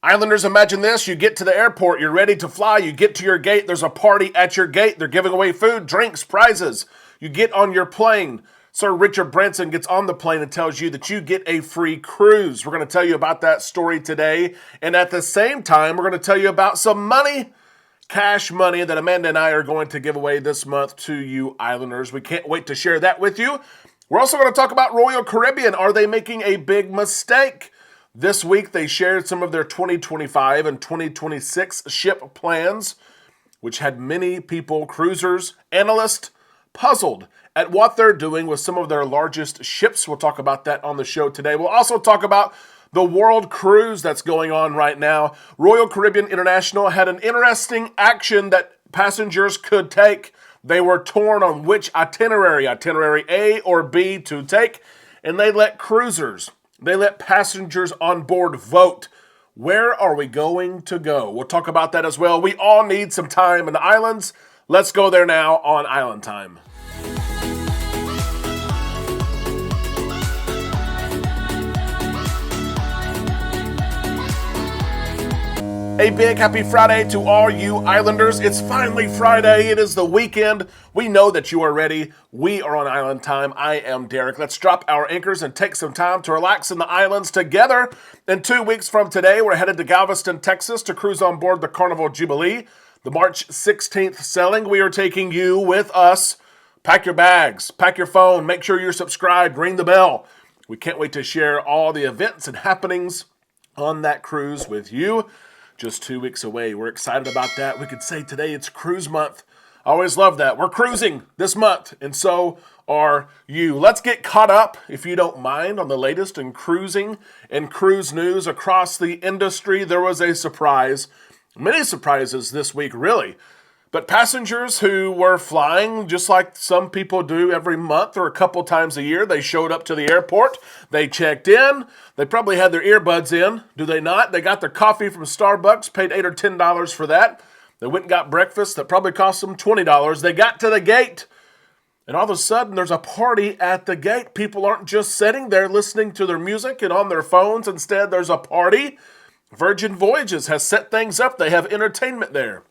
Islanders, imagine this. You get to the airport, you're ready to fly, you get to your gate, there's a party at your gate. They're giving away food, drinks, prizes. You get on your plane. Sir Richard Branson gets on the plane and tells you that you get a free cruise. We're going to tell you about that story today. And at the same time, we're going to tell you about some money, cash money that Amanda and I are going to give away this month to you Islanders. We can't wait to share that with you. We're also going to talk about Royal Caribbean. Are they making a big mistake? This week, they shared some of their 2025 and 2026 ship plans, which had many people, cruisers, analysts, puzzled at what they're doing with some of their largest ships. We'll talk about that on the show today. We'll also talk about the world cruise that's going on right now. Royal Caribbean International had an interesting action that passengers could take. They were torn on which itinerary A or B to take, and they let passengers on board vote. Where are we going to go? We'll talk about that as well. We all need some time in the islands. Let's go there now on Island Time. A big happy Friday to all you Islanders. It's finally Friday. It is the weekend. We know that you are ready. We are on Island Time. I am Derek. Let's drop our anchors and take some time to relax in the islands together. In 2 weeks from today, we're headed to Galveston, Texas to cruise on board the Carnival Jubilee. The March 16th sailing, we are taking you with us. Pack your bags, pack your phone, make sure you're subscribed, ring the bell. We can't wait to share all the events and happenings on that cruise with you. Just 2 weeks away. We're excited about that. We could say today it's cruise month. I always love that. We're cruising this month, and so are you. Let's get caught up, if you don't mind, on the latest in cruising and cruise news across the industry. There was a surprise, many surprises this week, really. But passengers who were flying, just like some people do every month or a couple times a year, they showed up to the airport, they checked in, they probably had their earbuds in, do they not? They got their coffee from Starbucks, paid $8 or $10 for that. They went and got breakfast that probably cost them $20. They got to the gate, and all of a sudden there's a party at the gate. People aren't just sitting there listening to their music and on their phones. Instead, there's a party. Virgin Voyages has set things up. They have entertainment there.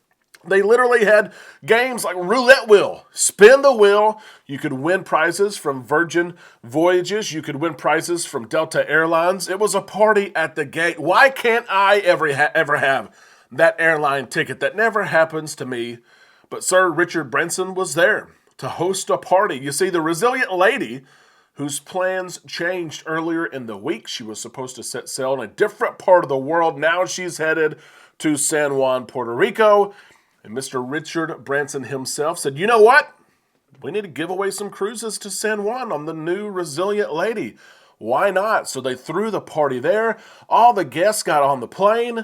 They literally had games like roulette wheel. Spin the wheel. You could win prizes from Virgin Voyages. You could win prizes from Delta Airlines. It was a party at the gate. Why can't I ever have that airline ticket? That never happens to me. But Sir Richard Branson was there to host a party. You see, the resilient lady whose plans changed earlier in the week. She was supposed to set sail in a different part of the world. Now she's headed to San Juan, Puerto Rico. And Mr. Richard Branson himself said, you know what? We need to give away some cruises to San Juan on the new Resilient Lady. Why not? So they threw the party there. All the guests got on the plane,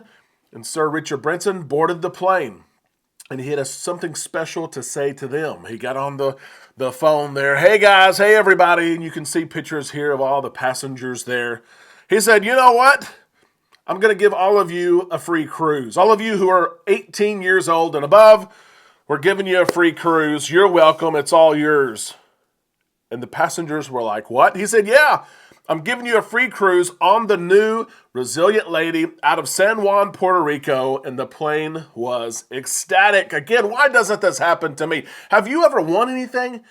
and Sir Richard Branson boarded the plane. And he had something special to say to them. He got on the phone there. Hey, guys. Hey, everybody. And you can see pictures here of all the passengers there. He said, you know what? I'm going to give all of you a free cruise. All of you who are 18 years old and above, we're giving you a free cruise. You're welcome. It's all yours. And the passengers were like, what? He said, yeah, I'm giving you a free cruise on the new Resilient Lady out of San Juan, Puerto Rico. And the plane was ecstatic. Again, why doesn't this happen to me? Have you ever won anything?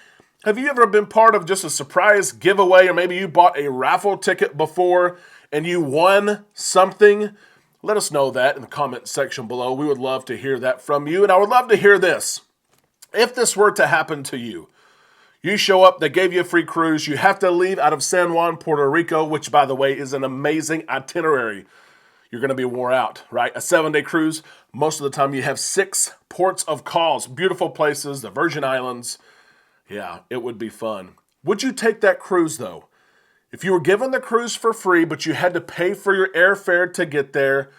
Have you ever been part of just a surprise giveaway, or maybe you bought a raffle ticket before and you won something? Let us know that in the comment section below. We would love to hear that from you. And I would love to hear this. If this were to happen to you, you show up, they gave you a free cruise, you have to leave out of San Juan, Puerto Rico, which, by the way, is an amazing itinerary. You're going to be wore out, right? A 7-day cruise. Most of the time you have 6 ports of calls, beautiful places, the Virgin Islands. Yeah, it would be fun. Would you take that cruise, though? If you were given the cruise for free, but you had to pay for your airfare to get there,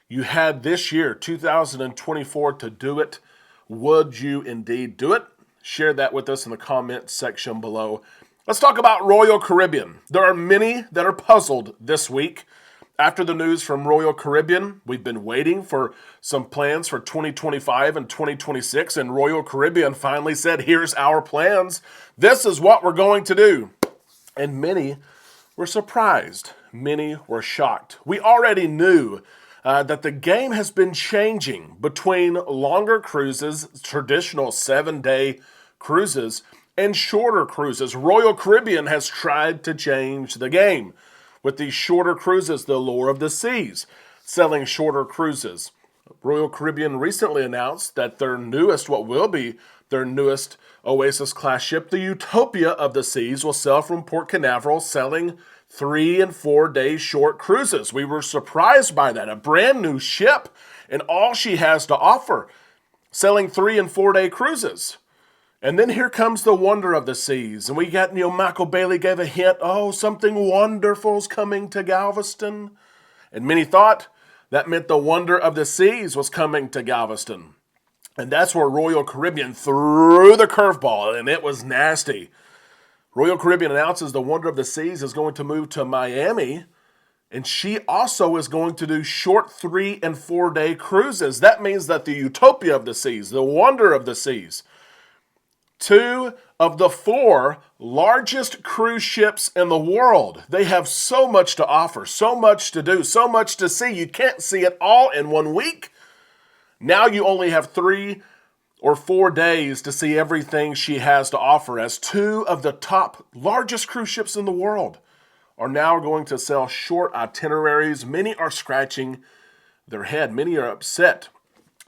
you had this year, 2024, to do it. Would you indeed do it? Share that with us in the comment section below. Let's talk about Royal Caribbean. There are many that are puzzled this week. After the news from Royal Caribbean, we've been waiting for some plans for 2025 and 2026, and Royal Caribbean finally said, here's our plans. This is what we're going to do. And many were surprised. Many were shocked. We already knew that the game has been changing between longer cruises, traditional 7-day cruises, and shorter cruises. Royal Caribbean has tried to change the game with these shorter cruises, the Allure of the Seas, selling shorter cruises. Royal Caribbean recently announced that their newest, what will be their newest Oasis-class ship, the Utopia of the Seas, will sail from Port Canaveral, selling 3 and 4 day short cruises. We were surprised by that. A brand new ship, and all she has to offer, selling 3 and 4 day cruises. And then here comes the Wonder of the Seas, and we got, Michael Bailey gave a hint, something wonderful's coming to Galveston. And many thought that meant the Wonder of the Seas was coming to Galveston. And that's where Royal Caribbean threw the curveball, and it was nasty. Royal Caribbean announces the Wonder of the Seas is going to move to Miami, and she also is going to do short 3 and 4 day cruises. That means that the Utopia of the Seas, the Wonder of the Seas, 2 of the 4 largest cruise ships in the world. They have so much to offer, so much to do, so much to see. You can't see it all in 1 week. Now you only have 3 or 4 days to see everything she has to offer, as 2 of the top largest cruise ships in the world are now going to sell short itineraries. Many are scratching their head. Many are upset.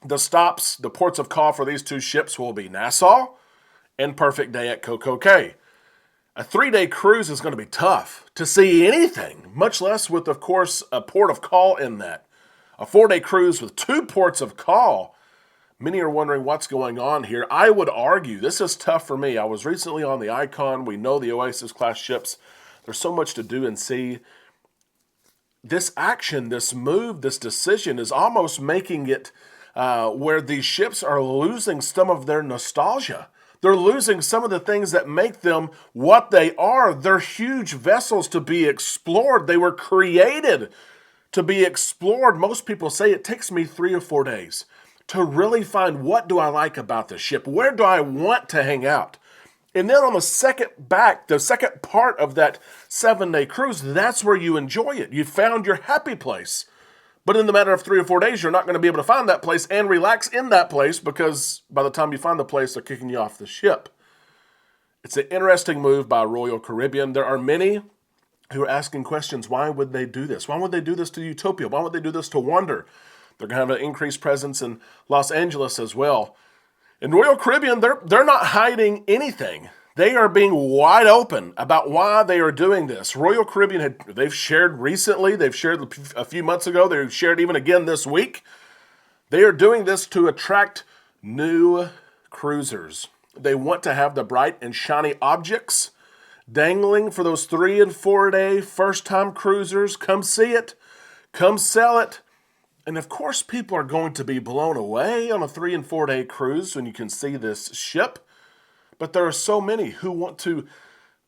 The stops, the ports of call for these 2 ships will be Nassau and Perfect Day at Coco Cay. A 3-day cruise is going to be tough to see anything, much less with, of course, a port of call in that. A 4-day cruise with 2 ports of call. Many are wondering what's going on here. I would argue this is tough for me. I was recently on the Icon. We know the Oasis-class ships. There's so much to do and see. This action, this move, this decision is almost making it where these ships are losing some of their nostalgia. They're losing some of the things that make them what they are. They're huge vessels to be explored. They were created to be explored. Most people say it takes me 3 or 4 days to really find what do I like about the ship? Where do I want to hang out? And then on the second part of that 7-day cruise, that's where you enjoy it. You found your happy place. But in the matter of 3 or 4 days, you're not going to be able to find that place and relax in that place, because by the time you find the place, they're kicking you off the ship. It's an interesting move by Royal Caribbean. There are many who are asking questions. Why would they do this? Why would they do this to Utopia? Why would they do this to Wonder? They're going to have an increased presence in Los Angeles as well. In Royal Caribbean, they're not hiding anything. They are being wide open about why they are doing this. Royal Caribbean, they've shared recently, they've shared a few months ago, they've shared even again this week. They are doing this to attract new cruisers. They want to have the bright and shiny objects dangling for those 3 and 4 day first-time cruisers. Come see it, come sell it. And of course, people are going to be blown away on a 3 and 4 day cruise when you can see this ship. But there are so many who want to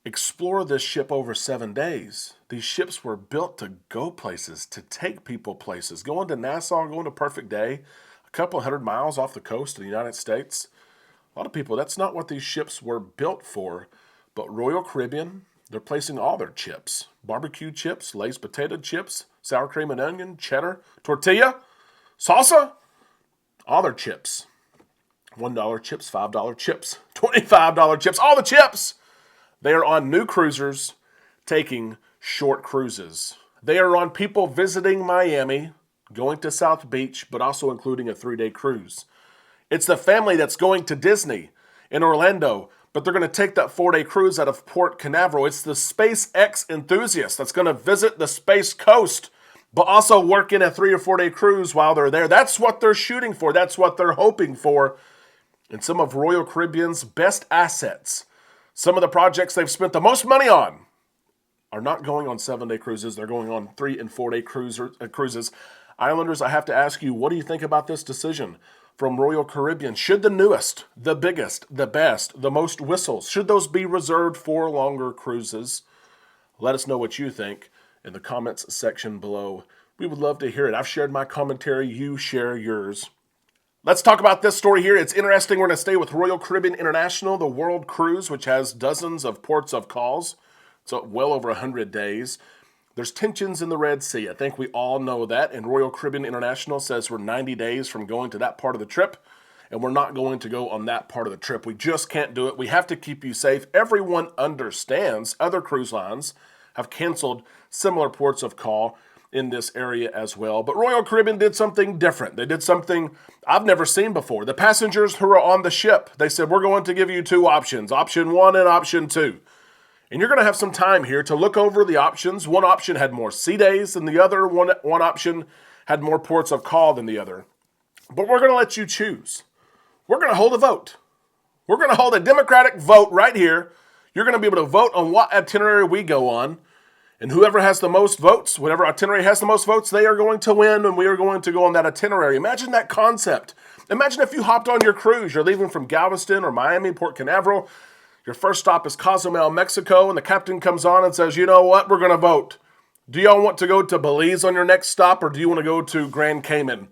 explore this ship over 7 days. These ships were built to go places, to take people places. Going to Nassau, going to Perfect Day, a couple 100 miles off the coast of the United States. A lot of people, that's not what these ships were built for. But Royal Caribbean, they're placing all their chips. Barbecue chips, Lay's potato chips, sour cream and onion, cheddar, tortilla, salsa, all their chips. $1 chips, $5 chips, $25 chips, all the chips. They are on new cruisers taking short cruises. They are on people visiting Miami, going to South Beach, but also including a 3-day cruise. It's the family that's going to Disney in Orlando, but they're going to take that 4-day cruise out of Port Canaveral. It's the SpaceX enthusiast that's going to visit the Space Coast, but also work in a 3 or 4 day cruise while they're there. That's what they're shooting for. That's what they're hoping for. And some of Royal Caribbean's best assets, some of the projects they've spent the most money on, are not going on 7-day cruises. They're going on 3 and 4 day cruises. Islanders, I have to ask you, what do you think about this decision from Royal Caribbean? Should the newest, the biggest, the best, the most whistles, should those be reserved for longer cruises? Let us know what you think in the comments section below. We would love to hear it. I've shared my commentary. You share yours. Let's talk about this story here. It's interesting. We're going to stay with Royal Caribbean International, the world cruise, which has dozens of ports of calls. So well over 100 days. There's tensions in the Red Sea. I think we all know that. And Royal Caribbean International says we're 90 days from going to that part of the trip. And we're not going to go on that part of the trip. We just can't do it. We have to keep you safe. Everyone understands other cruise lines have canceled similar ports of call in this area as well. But Royal Caribbean did something different. They did something I've never seen before. The passengers who are on the ship, they said, we're going to give you two options, option 1 and option 2. And you're going to have some time here to look over the options. One option had more sea days than the other. One option had more ports of call than the other. But we're going to let you choose. We're going to hold a vote. We're going to hold a democratic vote right here. You're going to be able to vote on what itinerary we go on. And whoever has the most votes, whatever itinerary has the most votes, they are going to win, and we are going to go on that itinerary. Imagine that concept. Imagine if you hopped on your cruise. You're leaving from Galveston or Miami, Port Canaveral. Your first stop is Cozumel, Mexico, and the captain comes on and says, you know what, we're going to vote. Do y'all want to go to Belize on your next stop, or do you want to go to Grand Cayman?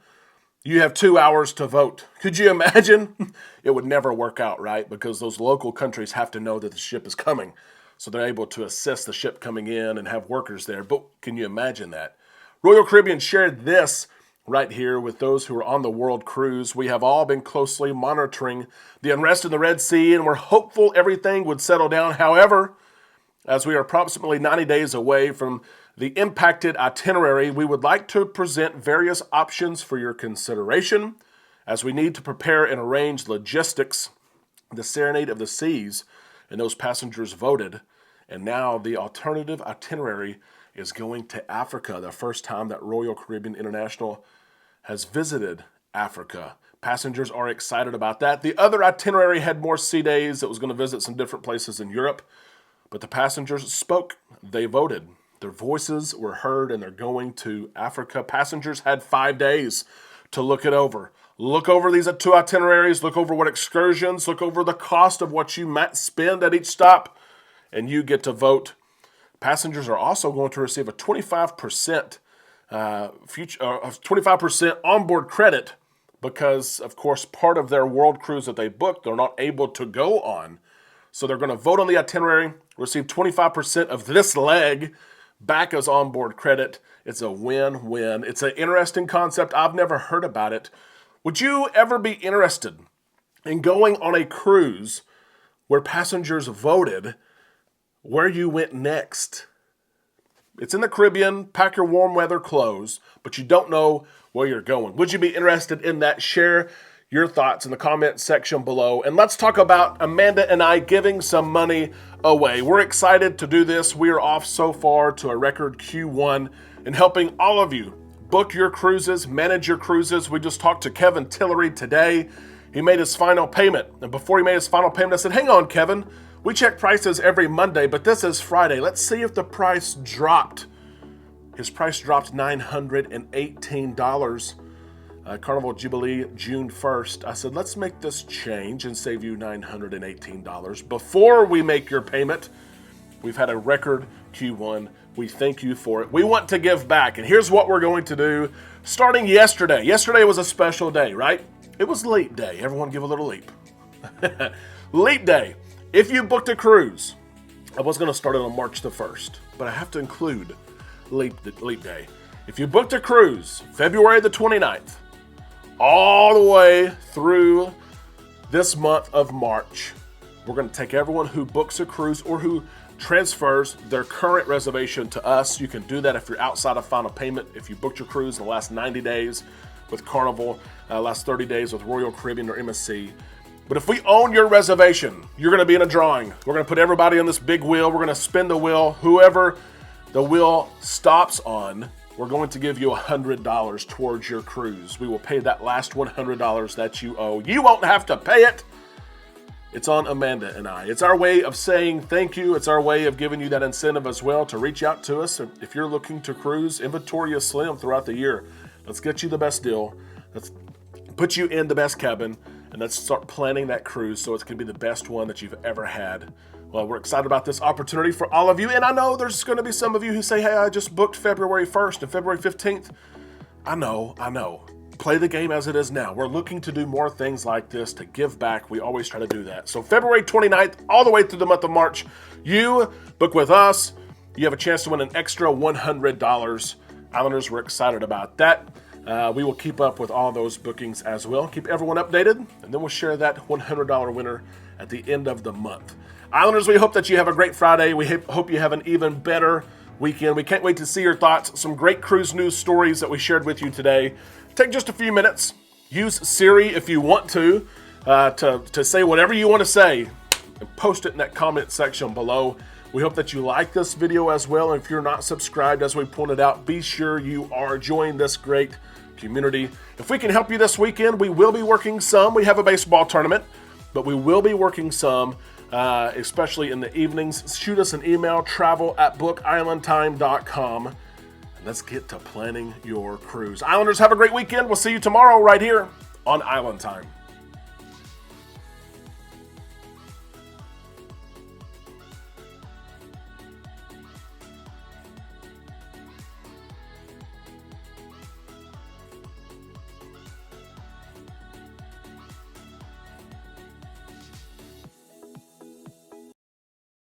You have 2 hours to vote. Could you imagine? It would never work out, right? Because those local countries have to know that the ship is coming. So they're able to assess the ship coming in and have workers there. But can you imagine that? Royal Caribbean shared this right here with those who are on the world cruise. We have all been closely monitoring the unrest in the Red Sea, and we're hopeful everything would settle down. However, as we are approximately 90 days away from the impacted itinerary, we would like to present various options for your consideration as we need to prepare and arrange logistics, the Serenade of the Seas, and those passengers voted. And now the alternative itinerary is going to Africa, the first time that Royal Caribbean International has visited Africa. Passengers are excited about that. The other itinerary had more sea days. It was going to visit some different places in Europe. But the passengers spoke. They voted. Their voices were heard, and they're going to Africa. Passengers had 5 days to look it over. Look over these two itineraries. Look over what excursions. Look over the cost of what you might spend at each stop, and you get to vote. Passengers are also going to receive a 25% 25% onboard credit because, of course, part of their world cruise that they booked, they're not able to go on. So they're going to vote on the itinerary, receive 25% of this leg back as onboard credit. It's a win-win. It's an interesting concept. I've never heard about it. Would you ever be interested in going on a cruise where passengers voted where you went next? It's in the Caribbean. Pack your warm weather clothes, but you don't know where you're going. Would you be interested in that? Share your thoughts in the comment section below. And let's talk about Amanda and I giving some money away. We're excited to do this. We are off so far to a record Q1 and helping all of you book your cruises, manage your cruises. We just talked to Kevin Tillery today. He made his final payment. And before he made his final payment, I said, hang on, Kevin. We check prices every Monday, but this is Friday. Let's see if the price dropped. His price dropped $918. Carnival Jubilee, June 1st. I said, let's make this change and save you $918 before we make your payment. We've had a record Q1. We thank you for it. We want to give back, and here's what we're going to do starting yesterday. Yesterday was a special day, right? It was leap day. Everyone give a little leap. Leap day. If you booked a cruise, I was going to start it on March the 1st, but I have to include leap day. If you booked a cruise February the 29th, all the way through this month of March, we're going to take everyone who books a cruise or who transfers their current reservation to us. You can do that if you're outside of final payment. If you booked your cruise in the last 90 days with Carnival, last 30 days with Royal Caribbean or MSC. But if we own your reservation, you're going to be in a drawing. We're going to put everybody on this big wheel. We're going to spin the wheel. Whoever the wheel stops on, we're going to give you $100 towards your cruise. We will pay that last $100 that you owe. You won't have to pay it. It's on Amanda and I. It's our way of saying thank you. It's our way of giving you that incentive as well to reach out to us. If you're looking to cruise, inventory is slim throughout the year. Let's get you the best deal. Let's put you in the best cabin. And let's start planning that cruise so it's going to be the best one that you've ever had. Well, we're excited about this opportunity for all of you. And I know there's going to be some of you who say, hey, I just booked February 1st and February 15th. I know. Play the game as it is now. We're looking to do more things like this to give back. We always try to do that. So February 29th, all the way through the month of March, you book with us. you have a chance to win an extra $100. Islanders, we're excited about that. We will keep up with all those bookings as well. Keep everyone updated, and then we'll share that $100 winner at the end of the month. Islanders, we hope that you have a great Friday. We hope you have an even better weekend. We can't wait to see your thoughts. Some great cruise news stories that we shared with you today. Take just a few minutes. Use Siri if you want to say whatever you want to say, and post it in that comment section below. We hope that you like this video as well. And if you're not subscribed, as we pointed out, be sure you are. Join this great community. If we can help you this weekend, we will be working some. We have a baseball tournament, but we will be working some, especially in the evenings. Shoot us an email, travel@bookislandtime.com. And let's get to planning your cruise. Islanders, have a great weekend. We'll see you tomorrow right here on Island Time.